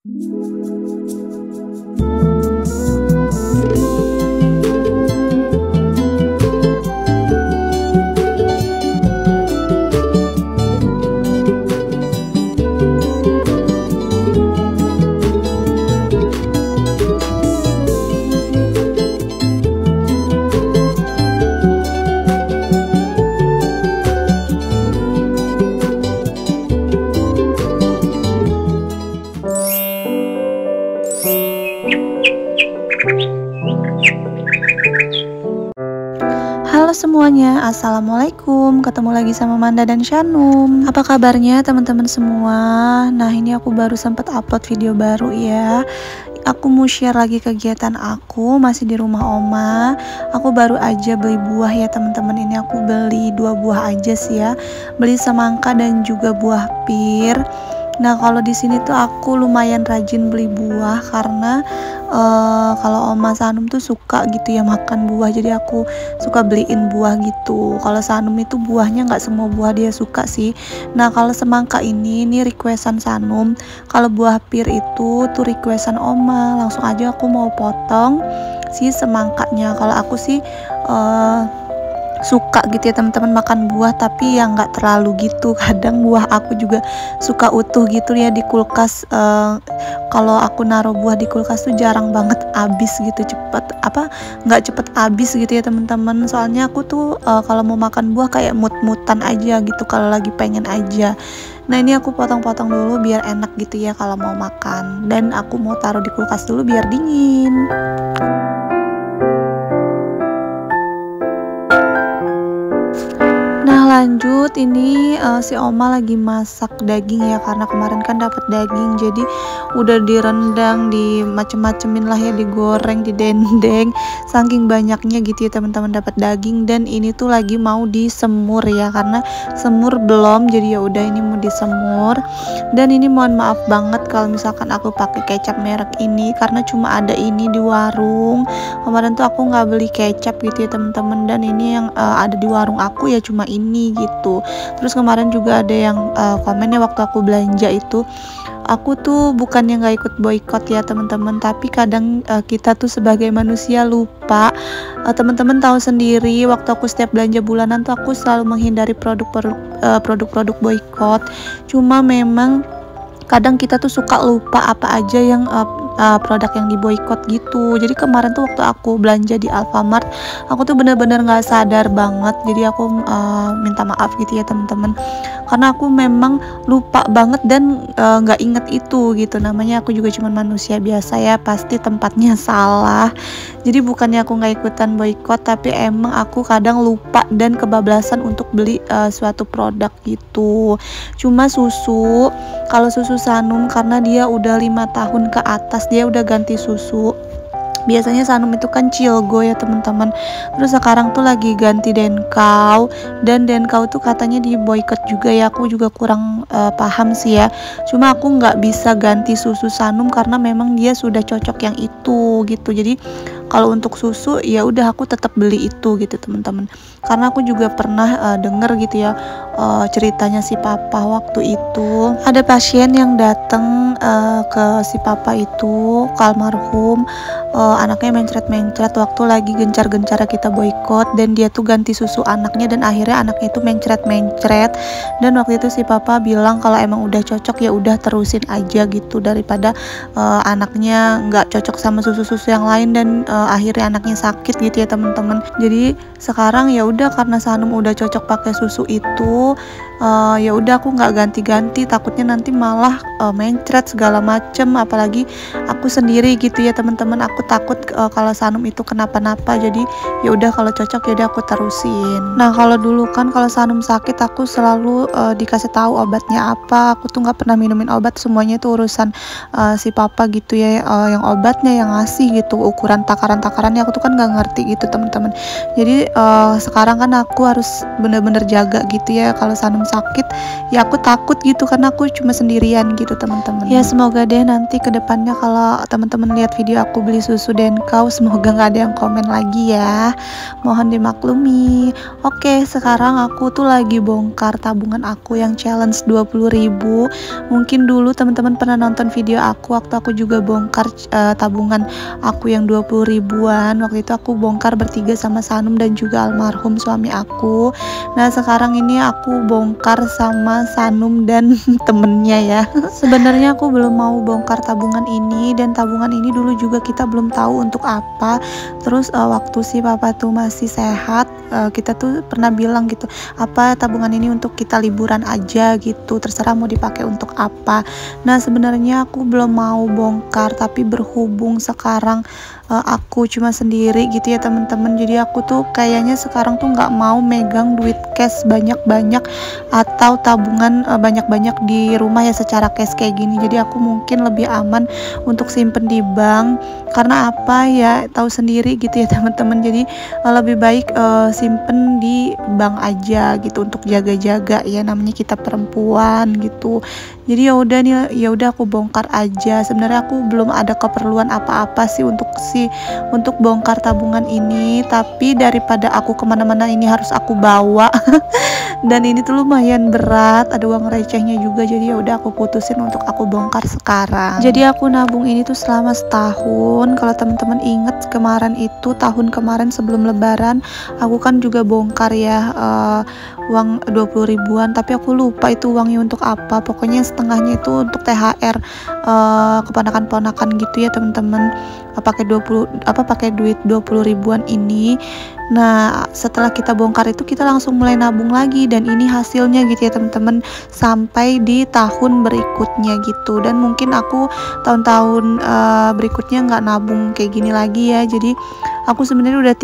Halo semuanya, assalamualaikum. Ketemu lagi sama Manda dan Shanum. Apa kabarnya teman-teman semua? Nah, ini aku baru sempat upload video baru ya. Aku mau share lagi kegiatan aku masih di rumah oma. Aku baru aja beli buah ya teman-teman. Ini aku beli 2 buah aja sih ya. Beli semangka dan juga buah pir. Nah, kalau di sini tuh aku lumayan rajin beli buah karena kalau Oma Sanum tuh suka gitu ya makan buah, jadi aku suka beliin buah gitu. Kalau Sanum itu buahnya nggak semua buah dia suka sih. Nah, kalau semangka ini requestan Sanum. Kalau buah pir itu tuh requestan Oma. Langsung aja aku mau potong si semangkanya. Kalau aku sih suka gitu ya teman-teman makan buah, tapi yang nggak terlalu gitu. Kadang buah aku juga suka utuh gitu ya di kulkas. Kalau aku naruh buah di kulkas tuh jarang banget habis gitu, nggak cepet habis gitu ya teman-teman. Soalnya aku tuh kalau mau makan buah kayak mut-mutan aja gitu kalau lagi pengen aja. Nah, ini aku potong-potong dulu biar enak gitu ya kalau mau makan, dan aku mau taruh di kulkas dulu biar dingin. Lanjut, ini si Oma lagi masak daging ya, karena kemarin kan dapat daging, jadi udah direndang, dimacem-macemin lah ya, digoreng, didendeng, saking banyaknya gitu ya teman-teman dapat daging. Dan ini tuh lagi mau disemur ya, karena semur belum, jadi ya udah ini mau disemur. Dan ini mohon maaf banget kalau misalkan aku pakai kecap merek ini, karena cuma ada ini di warung. Kemarin tuh aku nggak beli kecap gitu ya teman-teman, dan ini yang ada di warung aku ya cuma ini gitu. Terus kemarin juga ada yang komennya waktu aku belanja itu, aku tuh bukannya nggak ikut boykot ya teman-teman, tapi kadang kita tuh sebagai manusia lupa. Teman-teman tahu sendiri, waktu aku setiap belanja bulanan tuh aku selalu menghindari produk-produk boykot. Cuma memang kadang kita tuh suka lupa apa aja yang produk yang diboykot gitu. Jadi kemarin tuh waktu aku belanja di Alfamart, aku tuh bener-bener nggak sadar banget. Jadi aku minta maaf gitu ya teman-teman, karena aku memang lupa banget dan nggak inget itu gitu. Namanya aku juga cuma manusia biasa ya, pasti tempatnya salah. Jadi bukannya aku nggak ikutan boykot, tapi emang aku kadang lupa dan kebablasan untuk beli suatu produk gitu. Cuma susu, kalau susu Sanum karena dia udah 5 tahun ke atas, dia udah ganti susu. Biasanya Sanum itu kan Cilgo ya teman-teman. Terus sekarang tuh lagi ganti Denkau, dan Denkau tuh katanya di boykot juga ya. Aku juga kurang paham sih ya. Cuma aku nggak bisa ganti susu Sanum karena memang dia sudah cocok yang itu gitu. Jadi kalau untuk susu ya udah aku tetap beli itu gitu teman-teman. Karena aku juga pernah denger gitu ya ceritanya si papa waktu itu. Ada pasien yang datang ke si papa itu, ke almarhum, anaknya mencret-mencret waktu lagi gencar-gencar kita boykot, dan dia tuh ganti susu anaknya, dan akhirnya anaknya itu mencret-mencret. Dan waktu itu si papa bilang kalau emang udah cocok ya udah terusin aja gitu, daripada anaknya nggak cocok sama susu-susu yang lain dan akhirnya anaknya sakit gitu ya teman-teman. Jadi sekarang ya udah, karena Sanum udah cocok pakai susu itu, ya udah aku nggak ganti-ganti, takutnya nanti malah mencret segala macem. Apalagi aku sendiri gitu ya teman-teman, aku takut kalau Sanum itu kenapa-napa. Jadi ya udah, kalau cocok ya udah aku terusin. Nah, kalau dulu kan kalau Sanum sakit aku selalu dikasih tahu obatnya apa. Aku tuh nggak pernah minumin obat, semuanya itu urusan si papa gitu ya, yang obatnya yang ngasih gitu, ukuran takaran takaran-takarannya, aku tuh kan nggak ngerti gitu teman-teman. Jadi sekarang kan aku harus bener-bener jaga gitu ya, kalau Sanum sakit ya aku takut gitu karena aku cuma sendirian gitu teman-teman. Ya semoga deh nanti kedepannya kalau teman-teman lihat video aku beli susu Denkau, semoga nggak ada yang komen lagi ya, mohon dimaklumi. Oke, sekarang aku tuh lagi bongkar tabungan aku yang challenge 20.000. Mungkin dulu teman-teman pernah nonton video aku waktu aku juga bongkar tabungan aku yang 20 ribuan. Waktu itu aku bongkar bertiga sama Sanum dan juga almarhum suami aku. Nah sekarang ini aku bongkar sama Sanum dan temennya ya. Sebenarnya aku belum mau bongkar tabungan ini, dan tabungan ini dulu juga kita belum tahu untuk apa. Terus waktu si papa tuh masih sehat, kita tuh pernah bilang gitu, apa tabungan ini untuk kita liburan aja gitu, terserah mau dipakai untuk apa. Nah sebenarnya aku belum mau bongkar, tapi berhubung sekarang aku cuma sendiri gitu ya teman-teman, jadi aku tuh kayaknya sekarang tuh nggak mau megang duit cash banyak-banyak atau tabungan banyak-banyak di rumah ya secara cash kayak gini. Jadi aku mungkin lebih aman untuk simpen di bank, karena apa ya, tahu sendiri gitu ya teman-teman. Jadi lebih baik simpen di bank aja gitu untuk jaga-jaga ya, namanya kita perempuan gitu. Jadi ya udah aku bongkar aja. Sebenarnya aku belum ada keperluan apa-apa sih untuk bongkar tabungan ini, tapi daripada aku kemana-mana ini harus aku bawa dan ini tuh lumayan berat, ada uang recehnya juga, jadi ya udah aku putusin untuk aku bongkar sekarang. Jadi aku nabung ini tuh selama setahun. Kalau teman-teman inget kemarin itu, tahun kemarin sebelum lebaran, aku kan juga bongkar ya uang 20 ribuan, tapi aku lupa itu uangnya untuk apa. Pokoknya setengahnya itu untuk THR keponakan-ponakan gitu ya teman-teman, pakai duit 20 ribuan ini. Nah setelah kita bongkar itu kita langsung mulai nabung lagi, dan ini hasilnya gitu ya teman-teman, sampai di tahun berikutnya gitu. Dan mungkin aku tahun-tahun berikutnya nggak nabung kayak gini lagi ya. Jadi aku sebenarnya udah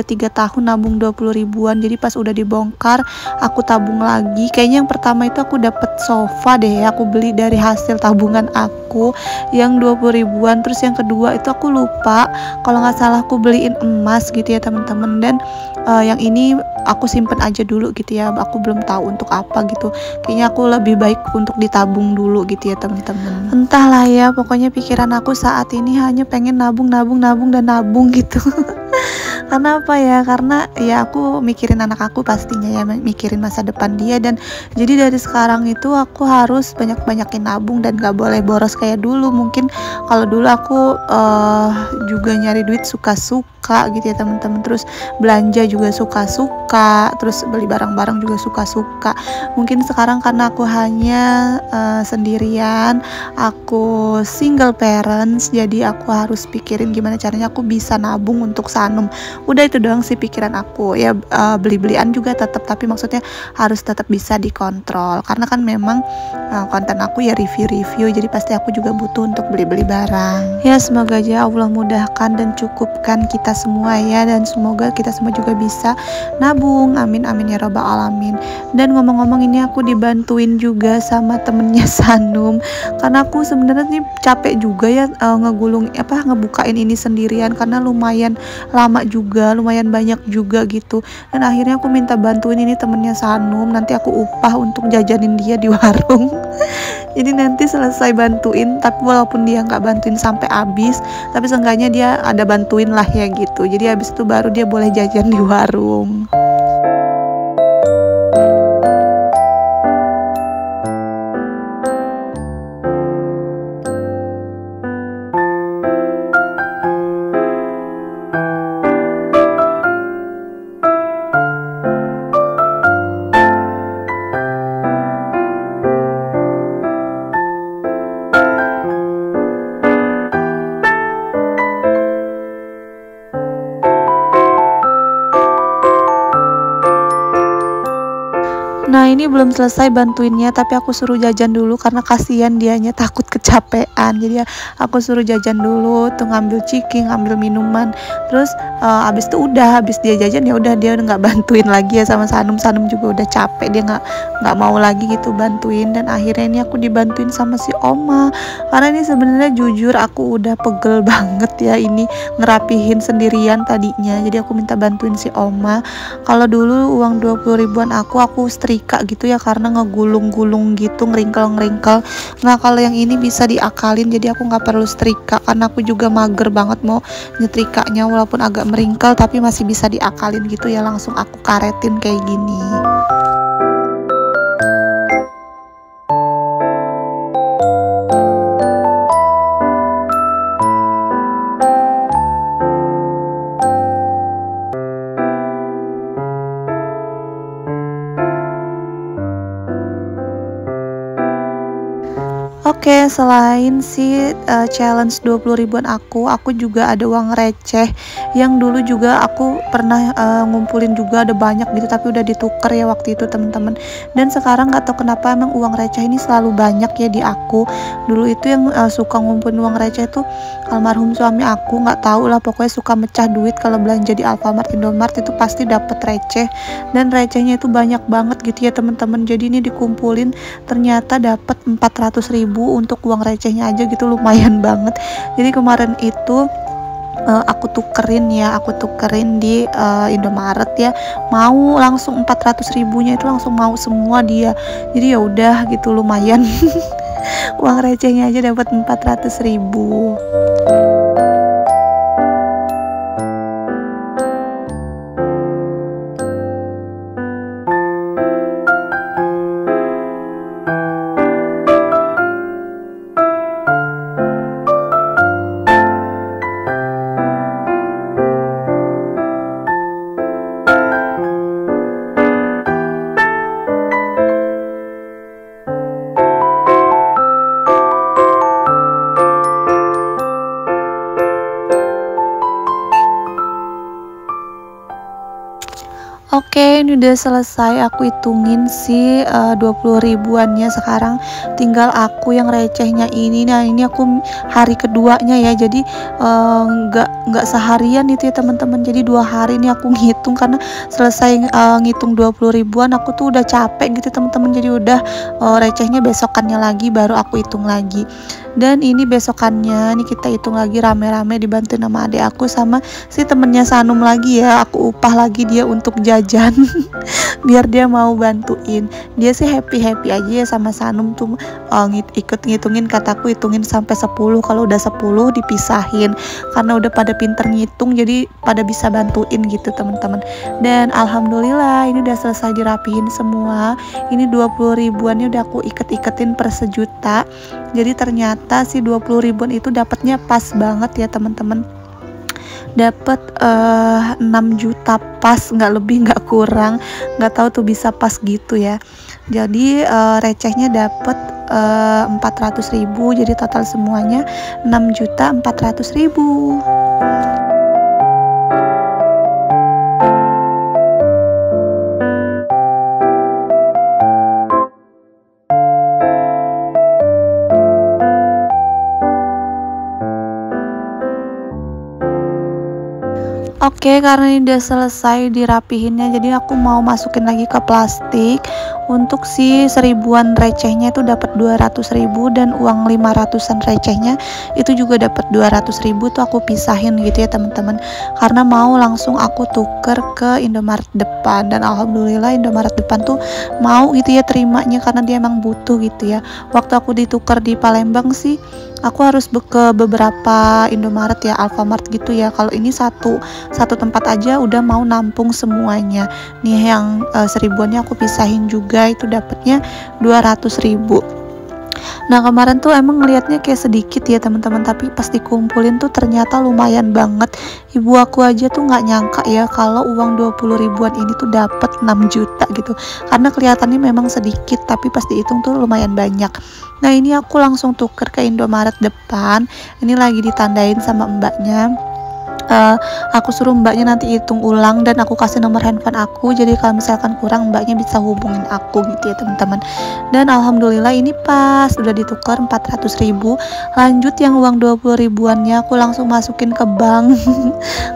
3 tahun nabung 20 ribuan. Jadi pas udah dibongkar aku tabung lagi. Kayaknya yang pertama itu aku dapet sofa deh, aku beli dari hasil tabungan aku yang 20 ribuan. Terus yang kedua itu aku lupa, kalau nggak salah aku beliin emas gitu ya teman-teman. Dan yang ini aku simpen aja dulu gitu ya, aku belum tahu untuk apa gitu. Kayaknya aku lebih baik untuk ditabung dulu gitu ya teman-teman. Entahlah ya, pokoknya pikiran aku saat ini hanya pengen nabung dan nabung gitu. Karena apa ya, karena ya aku mikirin anak aku pastinya ya, mikirin masa depan dia. Dan jadi dari sekarang itu aku harus banyak-banyakin nabung dan gak boleh boros kayak dulu. Mungkin kalau dulu aku juga nyari duit suka-suka gitu ya teman-teman, terus belanja juga suka-suka, terus beli barang-barang juga suka-suka. Mungkin sekarang karena aku hanya sendirian, aku single parents, jadi aku harus pikirin gimana caranya aku bisa nabung untuk Sanum. Udah itu doang sih pikiran aku ya. Beli-belian juga tetap, tapi maksudnya harus tetap bisa dikontrol, karena kan memang konten aku ya review-review, jadi pasti aku juga butuh untuk beli-beli barang ya. Semoga aja Allah mudahkan dan cukupkan kita semua ya, dan semoga kita semua juga bisa nabung, amin amin ya robbal alamin. Dan ngomong-ngomong ini aku dibantuin juga sama temennya Sanum, karena aku sebenarnya nih capek juga ya ngebukain ini sendirian, karena lumayan lama juga, lumayan banyak juga gitu. Dan akhirnya aku minta bantuin ini temennya Sanum, nanti aku upah untuk jajanin dia di warung. Jadi nanti selesai bantuin, tapi walaupun dia nggak bantuin sampai habis, tapi seenggaknya dia ada bantuin lah ya gitu. Jadi habis itu baru dia boleh jajan di warung. ini belum selesai bantuinnya, tapi aku suruh jajan dulu karena kasihan dianya takut kecapean. Jadi ya aku suruh jajan dulu tuh, ngambil ciki, ngambil minuman. Terus abis itu udah, habis dia jajan ya udah, dia nggak bantuin lagi ya sama Sanum. Sanum juga udah capek, dia nggak mau lagi gitu bantuin. Dan akhirnya ini aku dibantuin sama si Oma, karena ini sebenarnya jujur aku udah pegel banget ya ini ngerapihin sendirian tadinya. Jadi aku minta bantuin si Oma. Kalau dulu uang 20 ribuan aku setrika gitu ya, karena ngegulung-gulung gitu, ngeringkel-ngeringkel. Nah kalau yang ini bisa diakalin, jadi aku nggak perlu setrika karena aku juga mager banget mau nyetrikanya, walaupun agak meringkel tapi masih bisa diakalin gitu ya, langsung aku karetin kayak gini. Oke, selain si challenge 20 ribuan aku juga ada uang receh yang dulu juga aku pernah ngumpulin juga, ada banyak gitu tapi udah ditukar ya waktu itu teman-teman. Dan sekarang nggak tahu kenapa emang uang receh ini selalu banyak ya di aku. Dulu itu yang suka ngumpulin uang receh tuh almarhum suami aku, nggak tahu lah, pokoknya suka mecah duit kalau belanja di Alfamart, Indomart itu pasti dapet receh, dan recehnya itu banyak banget gitu ya teman-teman. Jadi ini dikumpulin ternyata dapat 400 ribu untuk uang recehnya aja gitu, lumayan banget. Jadi kemarin itu aku tukerin di Indomaret ya, mau langsung 400 ribunya itu langsung mau semua dia. Jadi ya udah gitu, lumayan. Uang recehnya aja dapat 400 ribu. Oke, ini udah selesai aku hitungin si 20 ribuannya. Sekarang tinggal aku yang recehnya ini. Nah ini aku hari keduanya ya, jadi nggak seharian itu ya teman-teman. Jadi 2 hari ini aku ngitung, karena selesai ngitung 20 ribuan aku tuh udah capek gitu teman-teman. Jadi udah recehnya besokannya lagi baru aku hitung lagi. Dan ini besokannya nih kita hitung lagi rame-rame, dibantu sama adik aku sama si temennya Sanum lagi ya. Aku upah lagi dia untuk jajan biar dia mau bantuin. Dia sih happy aja ya sama Sanum tuh, ikut ngitungin, kataku hitungin sampai 10. Kalau udah 10 dipisahin, karena udah pada pinter ngitung jadi pada bisa bantuin gitu teman-teman. Dan alhamdulillah ini udah selesai dirapihin semua. Ini 20 ribuannya udah aku iket-iketin per sejuta. Jadi ternyata si 20 ribuan itu dapatnya pas banget ya teman-teman. Dapat 6 juta pas, nggak lebih nggak kurang, nggak tahu tuh bisa pas gitu ya. Jadi recehnya dapat 400 ribu, jadi total semuanya 6.400.000. Oke, karena ini udah selesai dirapihinnya, jadi aku mau masukin lagi ke plastik. Untuk si 1000-an recehnya itu dapat 200.000, dan uang 500-an recehnya itu juga dapat 200.000 tuh aku pisahin gitu ya teman-teman. Karena mau langsung aku tuker ke Indomaret depan, dan alhamdulillah Indomaret depan tuh mau gitu ya terimanya, karena dia emang butuh gitu ya. Waktu aku ditukar di Palembang sih aku harus ke beberapa Indomaret ya, Alfamart gitu ya. Kalau ini satu tempat aja udah mau nampung semuanya. Nih yang 1000-annya aku pisahin juga, itu dapatnya 200.000. Nah kemarin tuh emang ngelihatnya kayak sedikit ya teman-teman, tapi pas dikumpulin tuh ternyata lumayan banget. Ibu aku aja tuh nggak nyangka ya kalau uang 20 ribuan ini tuh dapat 6 juta gitu, karena kelihatannya memang sedikit tapi pas dihitung tuh lumayan banyak. Nah ini aku langsung tuker ke Indomaret depan, ini lagi ditandain sama mbaknya. Aku suruh mbaknya nanti hitung ulang dan aku kasih nomor handphone aku, jadi kalau misalkan kurang mbaknya bisa hubungin aku gitu ya teman-teman. Dan alhamdulillah ini pas udah ditukar 400.000. Lanjut yang uang 20 ribuannya aku langsung masukin ke bank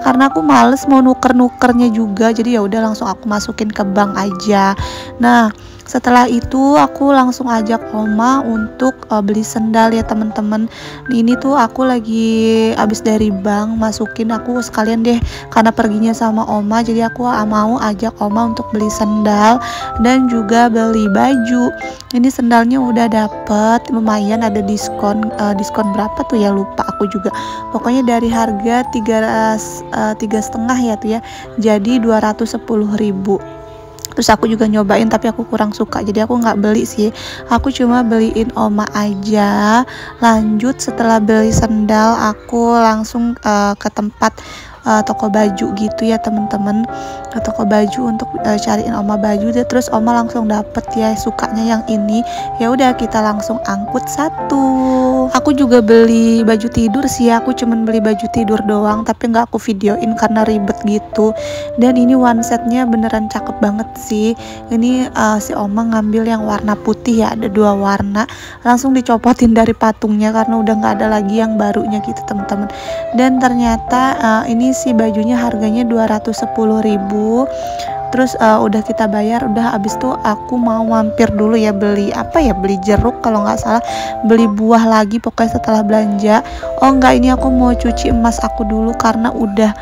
karena aku males mau nuker-nukernya juga, jadi ya udah langsung aku masukin ke bank aja. Nah, setelah itu aku langsung ajak Oma untuk beli sendal ya teman-teman. Ini tuh aku lagi abis dari bank, masukin aku sekalian deh karena perginya sama Oma, jadi aku mau ajak Oma untuk beli sendal dan juga beli baju. Ini sendalnya udah dapet lumayan, ada diskon. Diskon berapa tuh ya, lupa aku juga. Pokoknya dari harga 3,5 ya tuh ya, jadi 210.000. Terus aku juga nyobain tapi aku kurang suka, jadi aku nggak beli sih, aku cuma beliin Oma aja. Lanjut setelah beli sendal aku langsung ke tempat toko baju gitu ya teman-teman, ke toko baju untuk cariin Oma baju. Terus Oma langsung dapet ya sukanya yang ini, ya udah kita langsung angkut satu. Aku juga beli baju tidur sih, aku cuman beli baju tidur doang tapi nggak aku videoin karena ribet gitu. Dan ini one setnya beneran cakep banget sih. Ini si Oma ngambil yang warna putih ya, ada 2 warna, langsung dicopotin dari patungnya karena udah nggak ada lagi yang barunya gitu teman-teman. Dan ternyata ini si bajunya harganya 210.000. Terus udah kita bayar, udah abis tuh aku mau mampir dulu ya, beli apa ya, beli jeruk kalau nggak salah, beli buah lagi pokoknya setelah belanja. Oh enggak, ini aku mau cuci emas aku dulu karena udah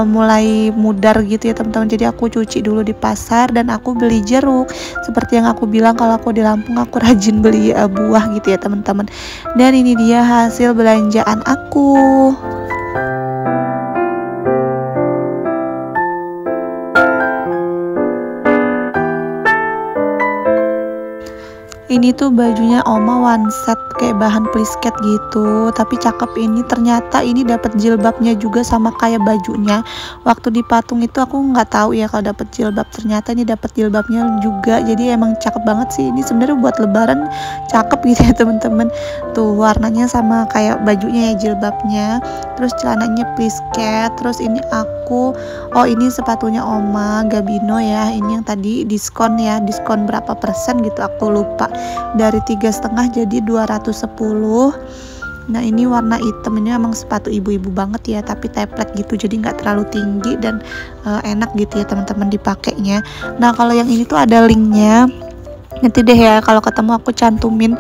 mulai mudar gitu ya teman-teman, jadi aku cuci dulu di pasar dan aku beli jeruk. Seperti yang aku bilang kalau aku di Lampung aku rajin beli buah gitu ya teman-teman. Dan ini dia hasil belanjaan aku. Ini tuh bajunya Oma one set kayak bahan plisket gitu, tapi cakep. Ini ternyata ini dapat jilbabnya juga sama kayak bajunya. Waktu di patung itu aku nggak tahu ya kalau dapat jilbab, ternyata ini dapat jilbabnya juga. Jadi emang cakep banget sih. Ini sebenarnya buat lebaran cakep gitu ya teman-teman. Tuh warnanya sama kayak bajunya ya, jilbabnya. Terus celananya plisket. Terus ini ini sepatunya Oma Gabino ya. Ini yang tadi diskon ya, diskon berapa persen gitu aku lupa. Dari 3,5 jadi 210. Nah ini warna hitam, ini emang sepatu ibu-ibu banget ya, tapi teplek gitu, jadi nggak terlalu tinggi dan enak gitu ya teman-teman dipakainya. Nah kalau yang ini tuh ada linknya, nanti deh ya kalau ketemu aku cantumin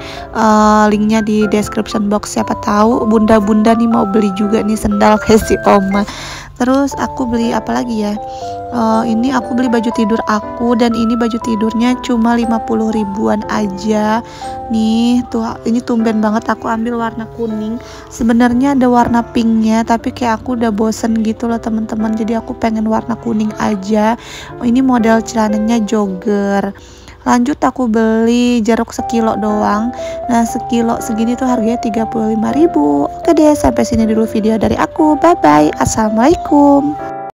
linknya di description box, siapa tahu bunda-bunda nih mau beli juga nih sendal kayak si Oma. Terus aku beli apa lagi ya, ini aku beli baju tidur aku, dan ini baju tidurnya cuma 50 ribuan aja nih. Tuh ini tumben banget aku ambil warna kuning, sebenarnya ada warna pinknya tapi kayak aku udah bosen gitu loh teman-teman, jadi aku pengen warna kuning aja. Ini model celananya jogger. Lanjut aku beli jeruk sekilo doang. Nah sekilo segini tuh harganya 35.000. Oke deh, sampai sini dulu video dari aku. Bye bye, assalamualaikum.